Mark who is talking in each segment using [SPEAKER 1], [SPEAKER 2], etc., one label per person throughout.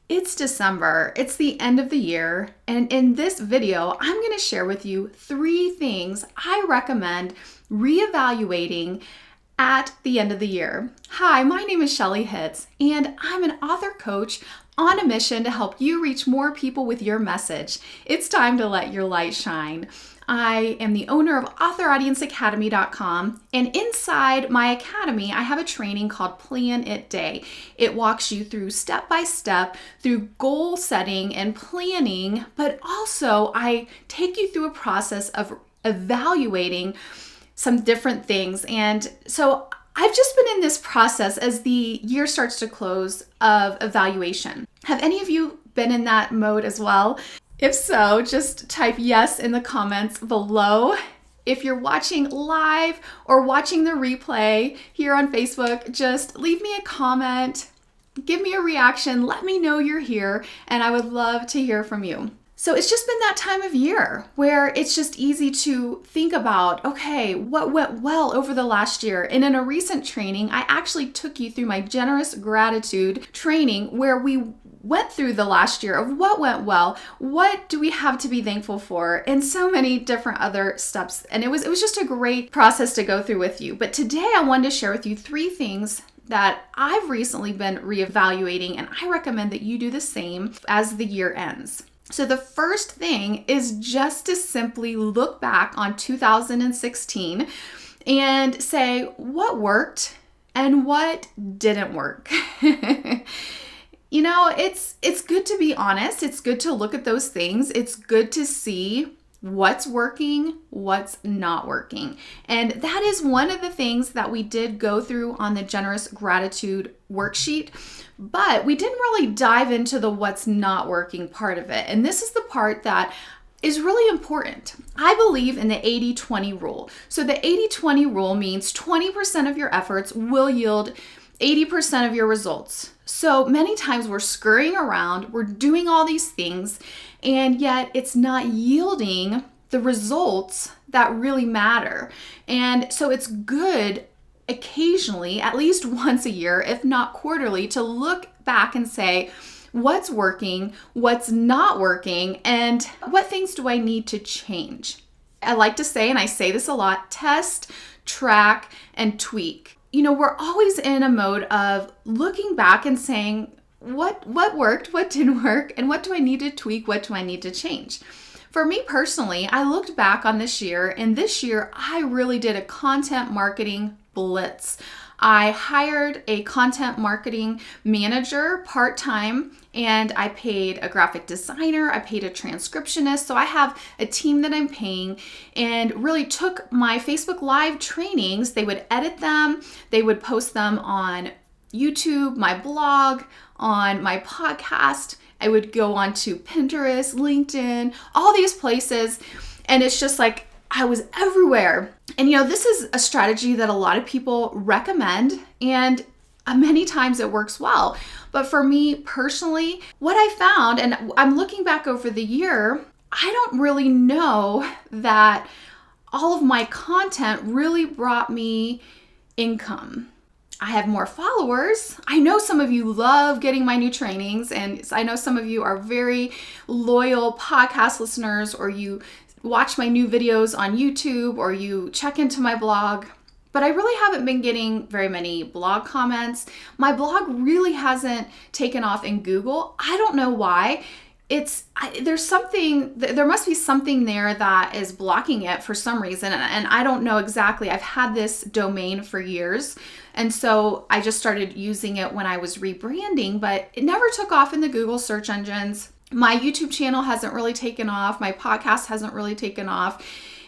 [SPEAKER 1] It's December, it's the end of the year, and in this video, I'm going to share with you 3 things I recommend reevaluating at the end of the year. Hi, my name is Shelley Hitz, and I'm an author coach on a mission to help you reach more people with your message. It's time to let your light shine. I am the owner of AuthorAudienceAcademy.com, and inside my academy, I have a training called Plan It Day. It walks you through step by step through goal setting and planning, but also I take you through a process of evaluating some different things. And so I've just been in this process as the year starts to close of evaluation. Have any of you been in that mode as well? If so, just type yes in the comments below. If you're watching live or watching the replay here on Facebook, just leave me a comment, give me a reaction, let me know you're here, and I would love to hear from you. So it's just been that time of year where it's just easy to think about, okay, what went well over the last year? And in a recent training, I actually took you through my generous gratitude training where we went through the last year of what went well, what do we have to be thankful for, and so many different other steps. And it was just a great process to go through with you. But today I wanted to share with you 3 things that I've recently been reevaluating, and I recommend that you do the same as the year ends. So the first thing is just to simply look back on 2016 and say what worked and what didn't work. You know, it's good to be honest. It's good to look at those things. It's good to see what's working, what's not working. And that is one of the things that we did go through on the generous gratitude worksheet, but we didn't really dive into the what's not working part of it. And this is the part that is really important. I believe in the 80-20 rule. So the 80-20 rule means 20% of your efforts will yield 80% of your results. So many times we're scurrying around, we're doing all these things, and yet it's not yielding the results that really matter. And so it's good occasionally, at least once a year, if not quarterly, to look back and say, what's working, what's not working, and what things do I need to change? I like to say, and I say this a lot, test, track, and tweak. You know, we're always in a mode of looking back and saying, what worked, what didn't work, and what do I need to tweak, what do I need to change? For me personally, I looked back on this year, and this year I really did a content marketing blitz. I hired a content marketing manager part-time, and I paid a graphic designer, I paid a transcriptionist. So I have a team that I'm paying, and really took my Facebook Live trainings. They would edit them, they would post them on YouTube, my blog, on my podcast. I would go on to Pinterest, LinkedIn, all these places. And it's just like, I was everywhere. And you know, this is a strategy that a lot of people recommend, and many times it works well. But for me personally, what I found, and I'm looking back over the year, I don't really know that all of my content really brought me income. I have more followers. I know some of you love getting my new trainings, and I know some of you are very loyal podcast listeners, or you watch my new videos on YouTube, or you check into my blog. But I really haven't been getting very many blog comments. My blog really hasn't taken off in Google. I don't know why. There must be something there that is blocking it for some reason, and I don't know exactly. I've had this domain for years, and so I just started using it when I was rebranding, but it never took off in the Google search engines. My YouTube channel hasn't really taken off. My podcast hasn't really taken off.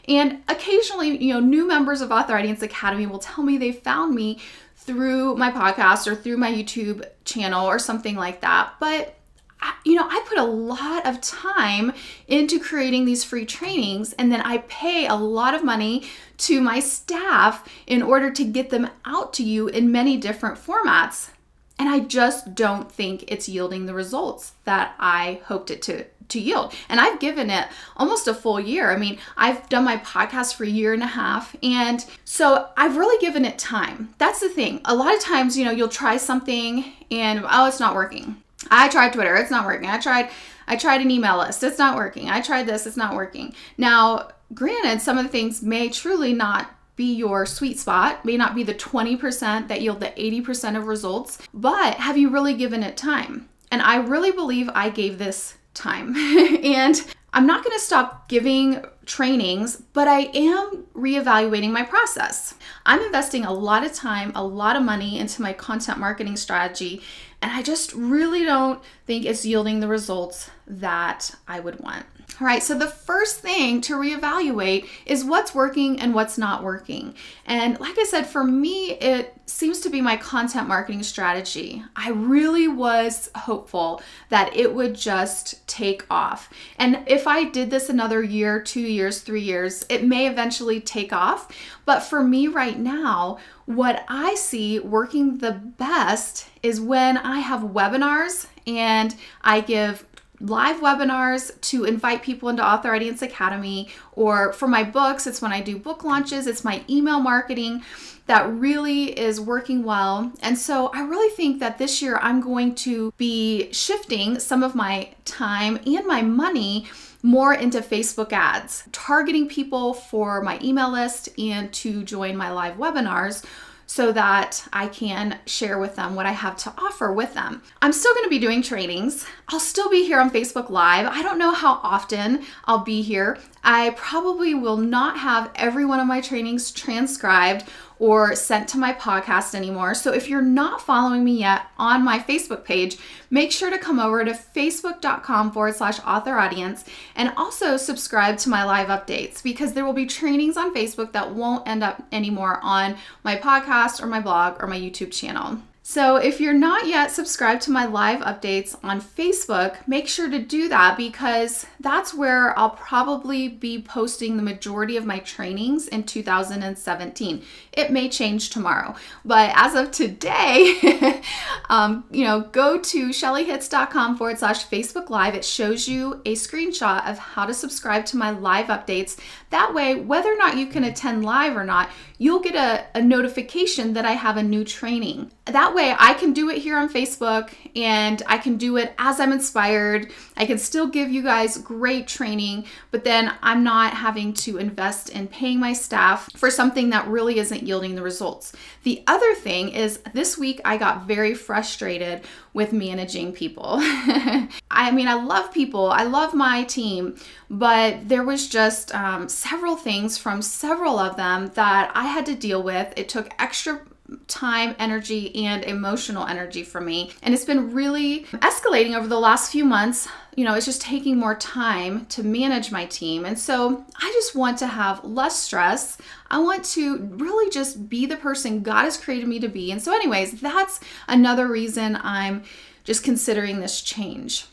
[SPEAKER 1] And occasionally, you know, new members of Author Audience Academy will tell me they found me through my podcast or through my YouTube channel or something like that. But I put a lot of time into creating these free trainings, and then I pay a lot of money to my staff in order to get them out to you in many different formats. And I just don't think it's yielding the results that I hoped it to yield. And I've given it almost a full year. I mean, I've done my podcast for a year and a half. And so I've really given it time. That's the thing. A lot of times, you'll try something and, oh, it's not working. I tried Twitter, it's not working. I tried an email list, it's not working. I tried this, it's not working. Now, granted, some of the things may truly not be your sweet spot, may not be the 20% that yield the 80% of results, but have you really given it time? And I really believe I gave this time. And I'm not going to stop giving trainings, but I am reevaluating my process. I'm investing a lot of time, a lot of money into my content marketing strategy, and I just really don't think it's yielding the results that I would want. All right, so the first thing to reevaluate is what's working and what's not working. And like I said, for me, it seems to be my content marketing strategy. I really was hopeful that it would just take off. And if I did this another year, 2 years, 3 years, it may eventually take off. But for me right now, what I see working the best is when I have webinars and I give live webinars to invite people into Author Audience Academy, or for my books, it's when I do book launches, it's my email marketing that really is working well. And so I really think that this year I'm going to be shifting some of my time and my money more into Facebook ads, targeting people for my email list and to join my live webinars, so that I can share with them what I have to offer with them. I'm still going to be doing trainings. I'll still be here on Facebook Live. I don't know how often I'll be here. I probably will not have every one of my trainings transcribed or sent to my podcast anymore. So if you're not following me yet on my Facebook page, make sure to come over to facebook.com/author audience and also subscribe to my live updates, because there will be trainings on Facebook that won't end up anymore on my podcast or my blog or my YouTube channel. So if you're not yet subscribed to my live updates on Facebook, make sure to do that, because that's where I'll probably be posting the majority of my trainings in 2017. It may change tomorrow, but as of today, go to shelleyhitz.com/Facebook Live. It shows you a screenshot of how to subscribe to my live updates. That way, whether or not you can attend live or not, you'll get a notification that I have a new training. That way I can do it here on Facebook, and I can do it as I'm inspired. I can still give you guys great training, but then I'm not having to invest in paying my staff for something that really isn't yielding the results. The other thing is, this week I got very frustrated with managing people. I mean, I love people, I love my team, but there was just several things from several of them that I had to deal with. It took extra time, energy, and emotional energy from me. And it's been really escalating over the last few months. It's just taking more time to manage my team. And so I just want to have less stress. I want to really just be the person God has created me to be. And so anyways, that's another reason I'm just considering this change.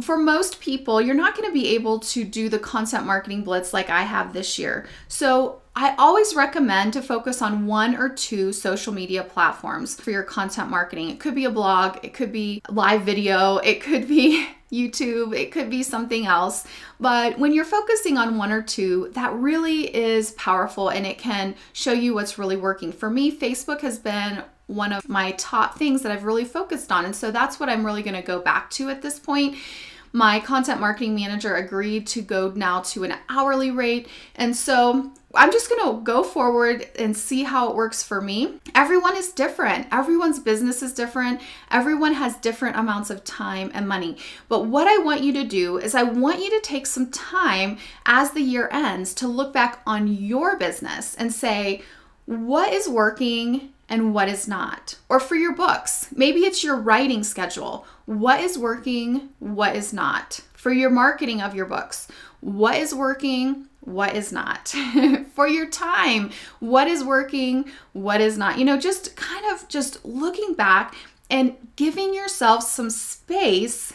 [SPEAKER 1] For most people, you're not going to be able to do the content marketing blitz like I have this year. So I always recommend to focus on 1 or 2 social media platforms for your content marketing. It could be a blog, it could be live video, it could be YouTube, it could be something else. But when you're focusing on 1 or 2, that really is powerful, and it can show you what's really working. For me, Facebook has been one of my top things that I've really focused on. And so that's what I'm really going to go back to at this point. My content marketing manager agreed to go now to an hourly rate. And so I'm just going to go forward and see how it works for me. Everyone is different. Everyone's business is different. Everyone has different amounts of time and money. But what I want you to do is I want you to take some time as the year ends to look back on your business and say, what is working and what is not? Or for your books, maybe it's your writing schedule. What is working? What is not? For your marketing of your books, what is working? What is not? For your time, what is working? What is not? Just kind of just looking back and giving yourself some space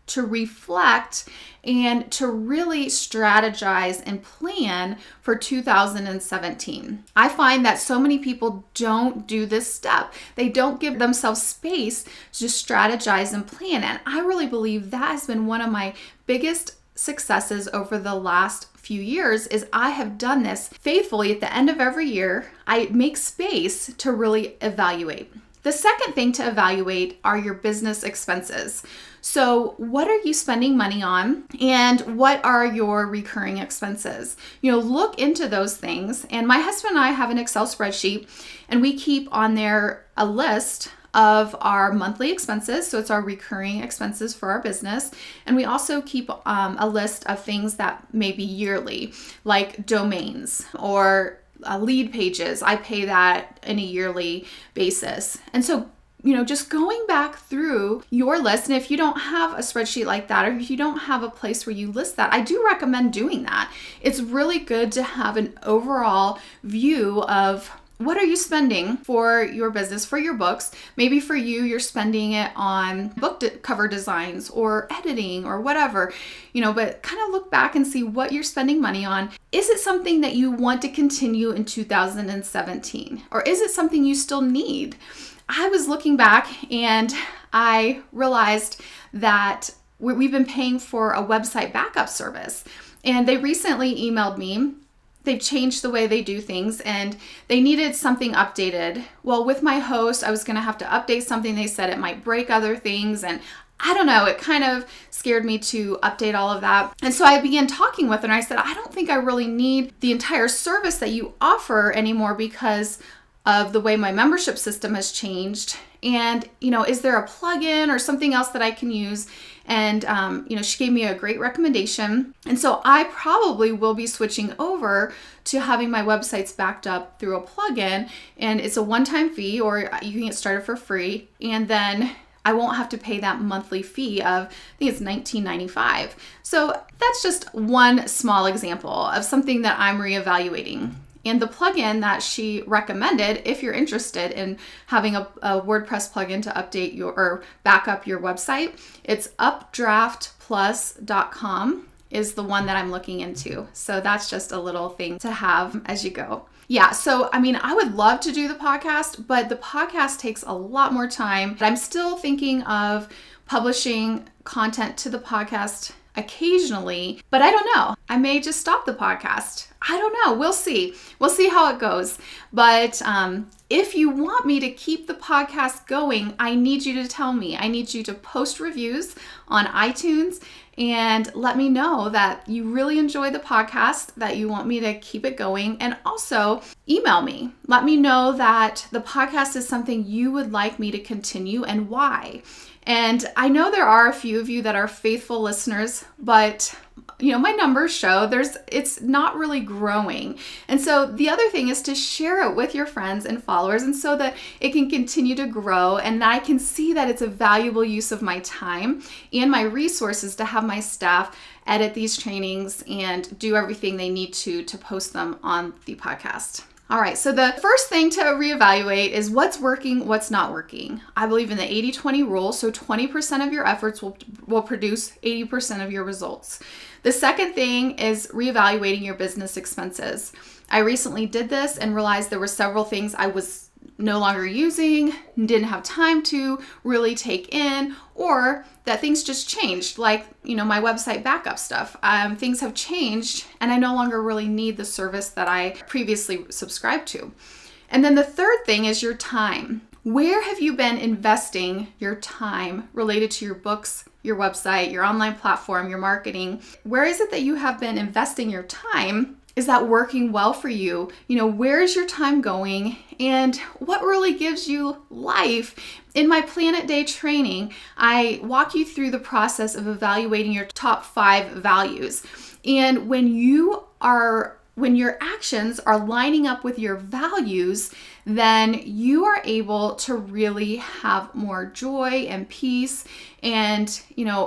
[SPEAKER 1] to reflect and to really strategize and plan for 2017. I find that so many people don't do this step. They don't give themselves space to strategize and plan. And I really believe that has been one of my biggest successes over the last few years is I have done this faithfully at the end of every year. I make space to really evaluate. The second thing to evaluate are your business expenses. So what are you spending money on, and what are your recurring expenses? Look into those things. And my husband and I have an Excel spreadsheet, and we keep on there a list of our monthly expenses. So it's our recurring expenses for our business. And we also keep a list of things that may be yearly, like domains or lead pages. I pay that in a yearly basis. And so just going back through your list, and if you don't have a spreadsheet like that, or if you don't have a place where you list that, I do recommend doing that. It's really good to have an overall view of what are you spending for your business, for your books. Maybe for you, you're spending it on book cover designs or editing or whatever, but kind of look back and see what you're spending money on. Is it something that you want to continue in 2017? Or is it something you still need? I was looking back and I realized that we've been paying for a website backup service, and they recently emailed me. They've changed the way they do things and they needed something updated. Well, with my host, I was going to have to update something. They said it might break other things, and I don't know, it kind of scared me to update all of that. And so I began talking with her and I said, I don't think I really need the entire service that you offer anymore because of the way my membership system has changed. And, is there a plugin or something else that I can use? And, she gave me a great recommendation. And so I probably will be switching over to having my websites backed up through a plugin. And it's a one-time fee, or you can get started for free. And then I won't have to pay that monthly fee of, I think it's $19.95. So that's just one small example of something that I'm reevaluating. And the plugin that she recommended, if you're interested in having a WordPress plugin to update or back up your website, it's updraftplus.com is the one that I'm looking into. So that's just a little thing to have as you go. Yeah, so I would love to do the podcast, but the podcast takes a lot more time. I'm still thinking of publishing content to the podcast occasionally, but I don't know. I may just stop the podcast. I don't know. We'll see. We'll see how it goes. But if you want me to keep the podcast going, I need you to tell me. I need you to post reviews on iTunes and let me know that you really enjoy the podcast, that you want me to keep it going, and also email me. Let me know that the podcast is something you would like me to continue and why. And I know there are a few of you that are faithful listeners, but my numbers show it's not really growing. And so the other thing is to share it with your friends and followers, and so that it can continue to grow and I can see that it's a valuable use of my time and my resources to have my staff edit these trainings and do everything they need to post them on the podcast. All right, so the first thing to reevaluate is what's working, what's not working. I believe in the 80-20 rule, so 20% of your efforts will produce 80% of your results. The second thing is reevaluating your business expenses. I recently did this and realized there were several things I was no longer using, didn't have time to really take in, or that things just changed, like, my website backup stuff. Things have changed and I no longer really need the service that I previously subscribed to. And then the third thing is your time. Where have you been investing your time related to your books, your website, your online platform, your marketing? Where is it that you have been investing your time? Is that working well for you? Where is your time going? And what really gives you life? In my Planet Day training, I walk you through the process of evaluating your top 5 values. And when your actions are lining up with your values, then you are able to really have more joy and peace. And,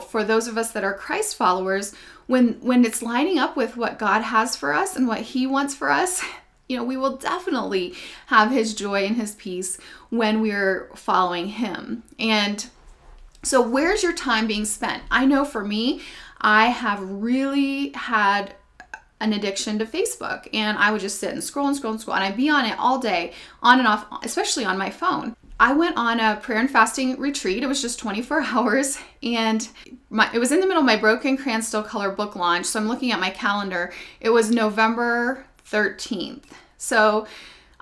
[SPEAKER 1] for those of us that are Christ followers, when it's lining up with what God has for us and what He wants for us, we will definitely have His joy and His peace when we're following Him. And so where's your time being spent? I know for me, I have really had an addiction to Facebook, and I would just sit and scroll, and I'd be on it all day, on and off, especially on my phone. I went on a prayer and fasting retreat. It was just 24 hours, and it was in the middle of my Broken Crayon Still Color book launch, so I'm looking at my calendar. It was November 13th. So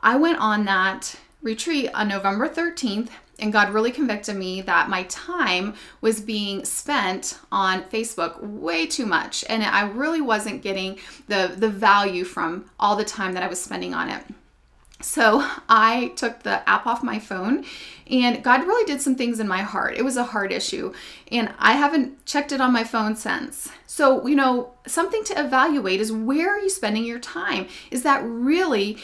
[SPEAKER 1] I went on that retreat on November 13th, and God really convicted me that my time was being spent on Facebook way too much, and I really wasn't getting the value from all the time that I was spending on it. So I took the app off my phone, and God really did some things in my heart. It was a heart issue, and I haven't checked it on my phone since. So, something to evaluate is, where are you spending your time? Is that really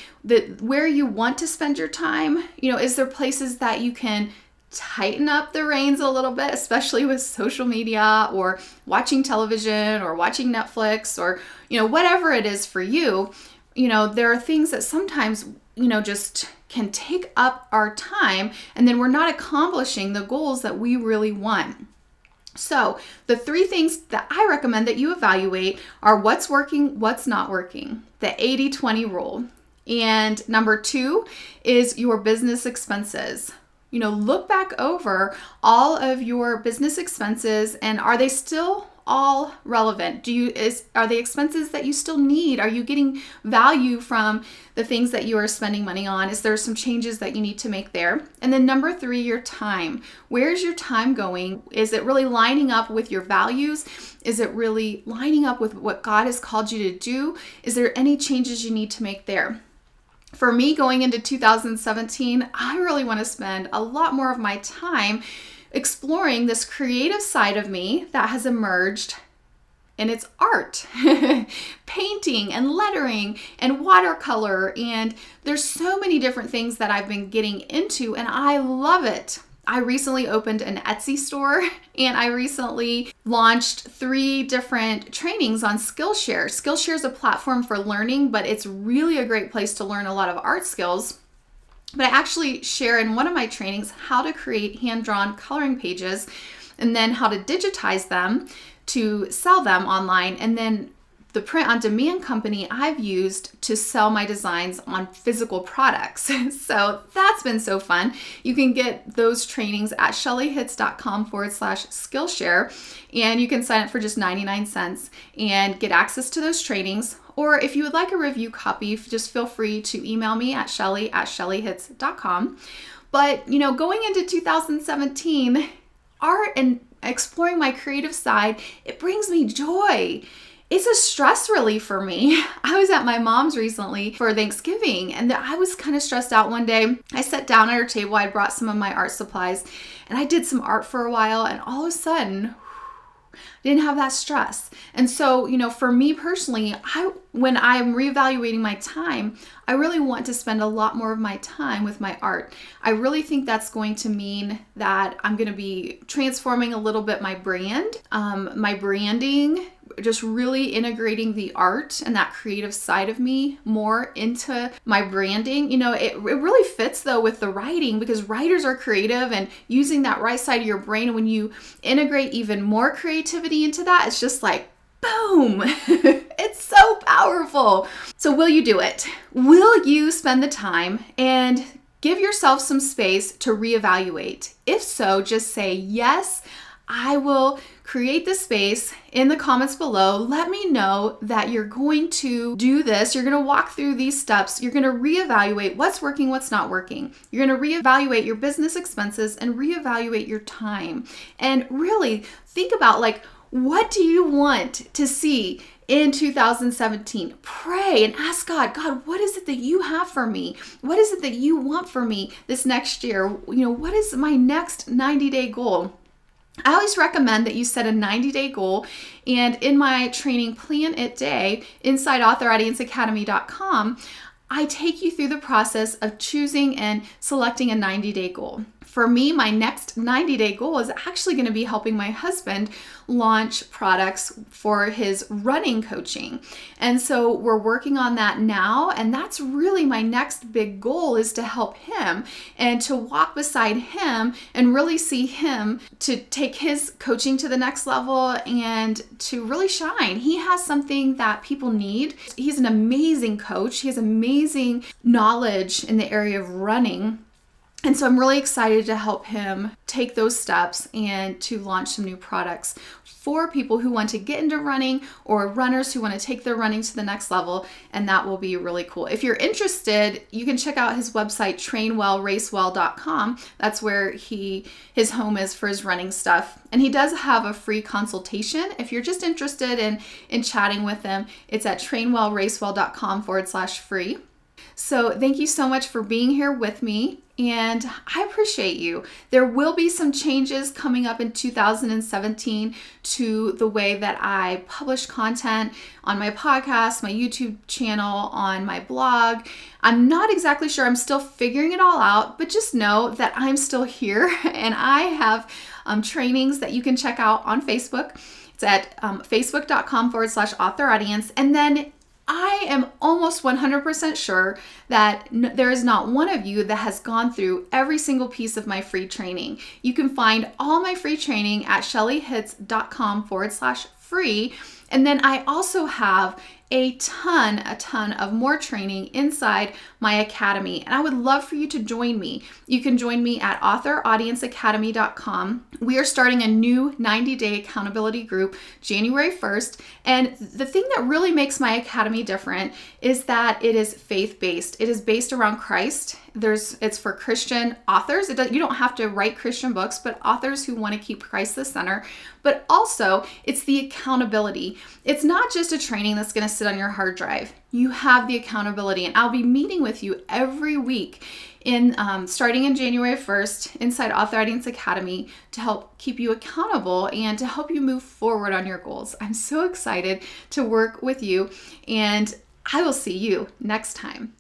[SPEAKER 1] where you want to spend your time? Is there places that you can tighten up the reins a little bit, especially with social media or watching television or watching Netflix or, whatever it is for you? There are things that sometimes just can take up our time, and then we're not accomplishing the goals that we really want. So the 3 things that I recommend that you evaluate are what's working, what's not working, the 80-20 rule. And number 2 is your business expenses. Look back over all of your business expenses, and are they still all relevant? Are they expenses that you still need? Are you getting value from the things that you are spending money on? Is there some changes that you need to make there? And then number 3, your time. Where's your time going? Is it really lining up with your values? Is it really lining up with what God has called you to do? Is there any changes you need to make there? For me, going into 2017, I really want to spend a lot more of my time exploring this creative side of me that has emerged, and it's art, painting and lettering and watercolor. And there's so many different things that I've been getting into, and I love it. I recently opened an Etsy store, and I recently launched 3 different trainings on Skillshare. Skillshare is a platform for learning, but it's really a great place to learn a lot of art skills. But I actually share in one of my trainings how to create hand-drawn coloring pages, and then how to digitize them to sell them online, and then the print-on-demand company I've used to sell my designs on physical products. So that's been so fun. You can get those trainings at shelleyhitz.com/Skillshare, and you can sign up for just 99 cents and get access to those trainings. Or if you would like a review copy, just feel free to email me at shelley@shelleyhitz.com. But, going into 2017, art and exploring my creative side, it brings me joy. It's a stress relief for me. I was at my mom's recently for Thanksgiving, and I was kind of stressed out one day. I sat down at her table, I brought some of my art supplies, and I did some art for a while, and all of a sudden, I didn't have that stress. And so, for me personally, when I'm reevaluating my time, I really want to spend a lot more of my time with my art. I really think that's going to mean that I'm going to be transforming a little bit my brand, my branding, just really integrating the art and that creative side of me more into my branding. It really fits though with the writing, because writers are creative, and using that right side of your brain, when you integrate even more creativity into that, it's just like, boom, it's so powerful. So will you do it? Will you spend the time and give yourself some space to reevaluate? If so, just say, yes, I will create this space in the comments below. Let me know that you're going to do this. You're going to walk through these steps. You're going to reevaluate what's working, what's not working. You're going to reevaluate your business expenses and reevaluate your time. And really think about, what do you want to see in 2017? Pray and ask God, what is it that you have for me? What is it that you want for me this next year? What is my next 90-day goal? I always recommend that you set a 90-day goal, and in my training Plan It Day inside authoraudienceacademy.com, I take you through the process of choosing and selecting a 90-day goal. For me, my next 90-day goal is actually going to be helping my husband launch products for his running coaching. And so we're working on that now, and that's really my next big goal, is to help him and to walk beside him and really see him to take his coaching to the next level and to really shine. He has something that people need. He's an amazing coach. He has amazing knowledge in the area of running. And so I'm really excited to help him take those steps and to launch some new products for people who want to get into running or runners who want to take their running to the next level. And that will be really cool. If you're interested, you can check out his website, trainwellracewell.com. That's where his home is for his running stuff. And he does have a free consultation. If you're just interested in chatting with him, it's at trainwellracewell.com/free. So thank you so much for being here with me, and I appreciate you. There will be some changes coming up in 2017 to the way that I publish content on my podcast, my YouTube channel, on my blog. I'm not exactly sure. I'm still figuring it all out, but just know that I'm still here, and I have trainings that you can check out on Facebook. It's at facebook.com/author audience. And then I am almost 100% sure that there is not one of you that has gone through every single piece of my free training. You can find all my free training at shelleyhitz.com/free. And then I also have a ton of more training inside my academy. And I would love for you to join me. You can join me at authoraudienceacademy.com. We are starting a new 90-day accountability group January 1st. And the thing that really makes my academy different is that it is faith-based. It is based around Christ. It's for Christian authors. You don't have to write Christian books, but authors who want to keep Christ the center. But also, it's the accountability. It's not just a training that's going to sit on your hard drive. You have the accountability, and I'll be meeting with you every week starting in January 1st inside Author Audience Academy to help keep you accountable and to help you move forward on your goals. I'm so excited to work with you, and I will see you next time.